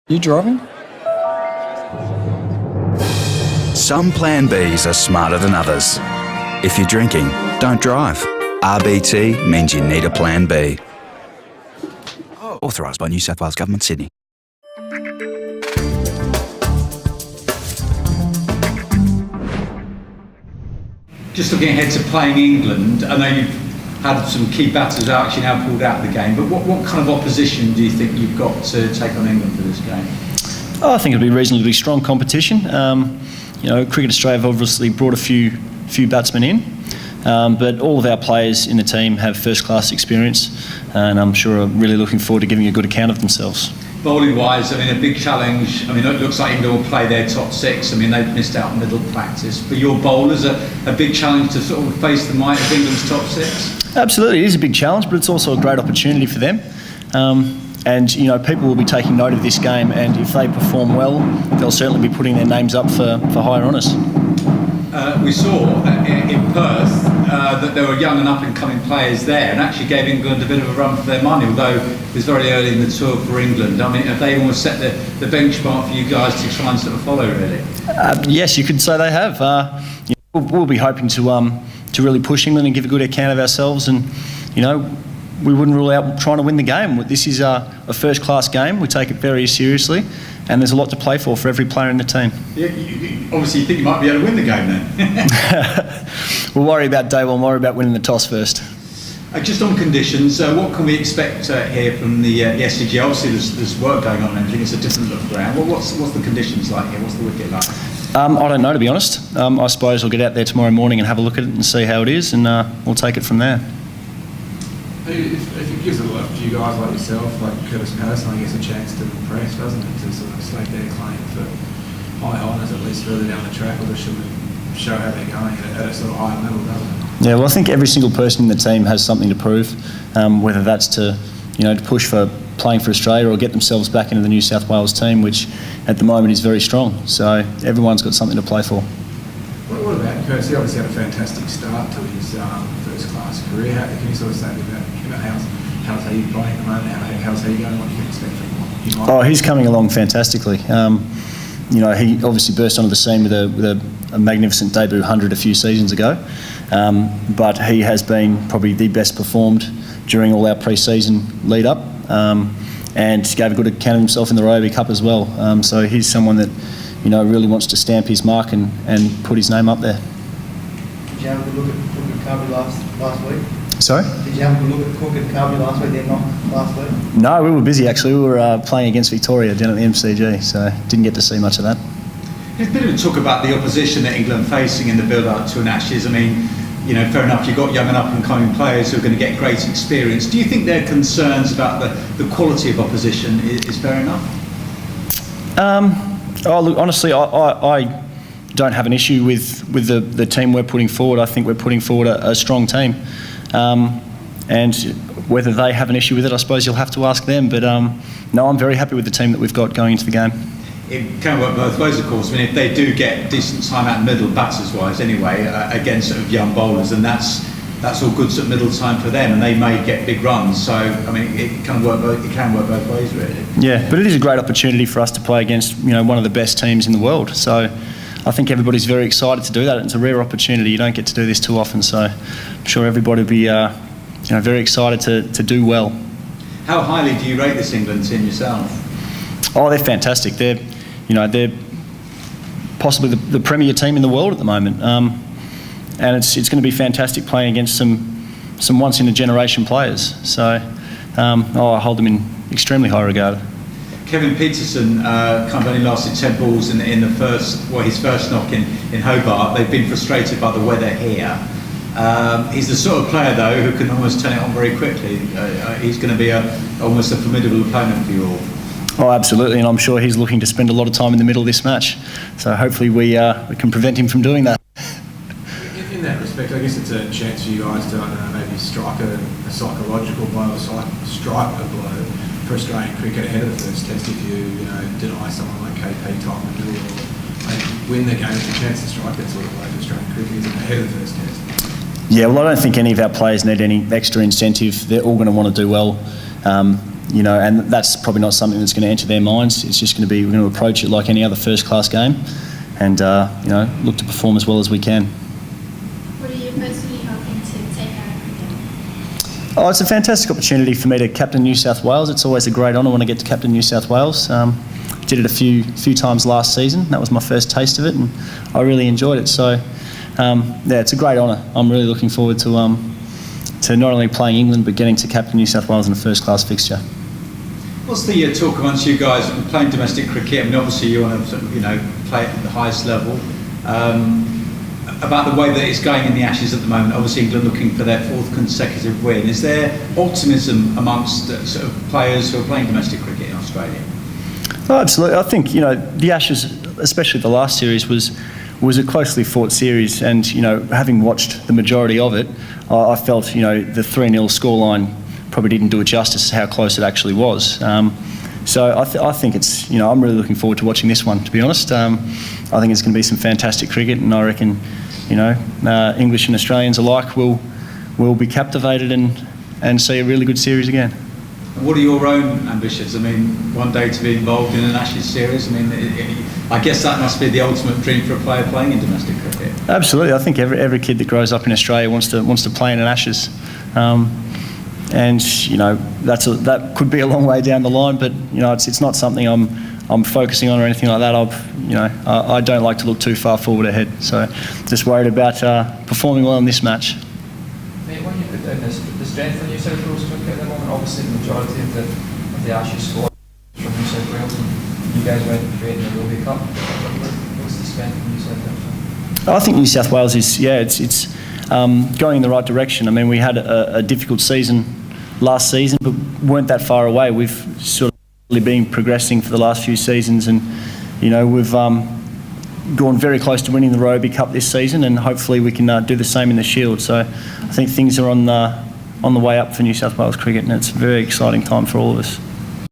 You driving? Some Plan Bs are smarter than others. If you're drinking, don't drive. RBT means you need a Plan B. Authorised by New South Wales Government, Sydney. Just looking ahead to playing England, I know you've had some key batters actually now pulled out of the game, but what kind of opposition do you think you've got to take on England for this game? I think it'll be reasonably strong competition. Cricket Australia have obviously brought a few batsmen in, but all of our players in the team have first-class experience, and I'm sure are really looking forward to giving a good account of themselves. Bowling-wise, I mean, a big challenge. I mean, it looks like England will play their top six. I mean, they've missed out on middle practice. But your bowlers, a big challenge to sort of face the might of England's top six? Absolutely, it is a big challenge, but it's also a great opportunity for them. People will be taking note of this game, and if they perform well, they'll certainly be putting their names up for higher honours. We saw in Perth that there were young and up-and-coming players there, and actually gave England a bit of a run for their money, although it was very early in the tour for England. I mean, have they almost set the benchmark for you guys to try and sort of follow, really? Yes, you could say they have. We'll be hoping to really push England and give a good account of ourselves, and we wouldn't rule out trying to win the game. This is a first-class game. We take it very seriously, and there's a lot to play for every player in the team. Yeah, obviously you think you might be able to win the game then. We'll worry about day one, worry about winning the toss first. Just on conditions, what can we expect here from the SCG? Obviously there's work going on and everything. It's a different look around. What's the conditions like here? What's the wicket like? I don't know, to be honest. I suppose I'll get out there tomorrow morning and have a look at it and see how it is, and we'll take it from there. If it gives a few guys like yourself, like Curtis Patterson, I guess a chance to impress, doesn't it? To sort of stake their claim for high honours, at least further down the track, or to show how they're going at a sort of higher level, doesn't it? Yeah, well, I think every single person in the team has something to prove, whether that's to push for playing for Australia or get themselves back into the New South Wales team, which at the moment is very strong. So everyone's got something to play for. What about Curtis? He obviously had a fantastic start to his first-class career. Can you sort of say about how's he playing at the moment? How's he going? What do you can expect from him? Oh, he's coming along fantastically. He obviously burst onto the scene with a magnificent debut 100 a few seasons ago, but he has been probably the best performed during all our pre-season lead-up, and gave a good account of himself in the Ryobi Cup as well. So he's someone that really wants to stamp his mark and put his name up there. Did you have a good look at Cook and Kirby last week? Sorry? Did you have a good look at Cook and Kirby last week? They're not last week? No, we were busy actually. We were playing against Victoria down at the MCG, so didn't get to see much of that. There's a bit of a talk about the opposition that England facing in the build-up to an Ashes. I mean, fair enough, you've got young and up-and-coming players who are going to get great experience. Do you think their concerns about the quality of opposition is fair enough? Look, honestly, I don't have an issue with the team we're putting forward. I think we're putting forward a strong team. And whether they have an issue with it, I suppose you'll have to ask them. But no, I'm very happy with the team that we've got going into the game. It can work both ways, of course. I mean, if they do get decent time out middle, batters-wise anyway, against sort of young bowlers, then that's all good sort of middle time for them, and they may get big runs. So, I mean, it can work both ways, really. Yeah, but it is a great opportunity for us to play against one of the best teams in the world. So, I think everybody's very excited to do that. It's a rare opportunity. You don't get to do this too often. So, I'm sure everybody will be very excited to do well. How highly do you rate this England team yourself? Oh, they're fantastic. They're possibly the premier team in the world at the moment, and it's going to be fantastic playing against some once in a generation players. So I hold them in extremely high regard. Kevin Peterson kind of only lasted 10 balls in his first knock in Hobart. They've been frustrated by the weather here. He's the sort of player though who can almost turn it on very quickly. He's going to be almost a formidable opponent for you all. Oh, absolutely, and I'm sure he's looking to spend a lot of time in the middle of this match. So hopefully we can prevent him from doing that. In that respect, I guess it's a chance for you guys to, maybe strike a psychological blow or strike a blow for Australian cricket ahead of the first test. If you deny someone like KP time in the middle, or maybe win the game, it's a chance to strike that sort of blow for Australian cricket ahead of the first test. Yeah, well, I don't think any of our players need any extra incentive. They're all going to want to do well. and that's probably not something that's going to enter their minds. It's just going to be, we're going to approach it like any other first-class game, and look to perform as well as we can. What are you personally hoping to take out of cricket? Oh, it's a fantastic opportunity for me to captain New South Wales. It's always a great honour when I get to captain New South Wales. Did it a few times last season. That was my first taste of it, and I really enjoyed it. So, it's a great honour. I'm really looking forward to not only playing England but getting to captain New South Wales in a first-class fixture. What's the talk amongst you guys playing domestic cricket? I mean, obviously you want to sort of, play at the highest level. About the way that it's going in the Ashes at the moment. Obviously England looking for their 4th consecutive win. Is there optimism amongst sort of players who are playing domestic cricket in Australia? Oh, absolutely. I think the Ashes, especially the last series, was a closely fought series, and having watched the majority of it, I felt the 3-0 scoreline probably didn't do it justice how close it actually was. So I think it's I'm really looking forward to watching this one, to be honest. I think it's going to be some fantastic cricket, and I reckon English and Australians alike will be captivated and see a really good series again. What are your own ambitions? I mean, one day to be involved in an Ashes series. I mean, I guess that must be the ultimate dream for a player playing in domestic cricket. Absolutely, I think every kid that grows up in Australia wants to play in an Ashes, and that could be a long way down the line. But it's not something I'm focusing on or anything like that. I don't like to look too far forward ahead. So just worried about performing well in this match. Mate, when you put down the strength of New South Wales cricket at the moment, obviously the majority of the Ashes squad is from New South Wales, and you guys went and created the Rugby Cup. What's the strength of New South Wales? I think New South Wales is it's going in the right direction. I mean, we had a difficult season last season, but weren't that far away. We've sort of been progressing for the last few seasons, and we've gone very close to winning the Rugby Cup this season, and hopefully we can do the same in the Shield. So I think things are on the way up for New South Wales cricket, and it's a very exciting time for all of us.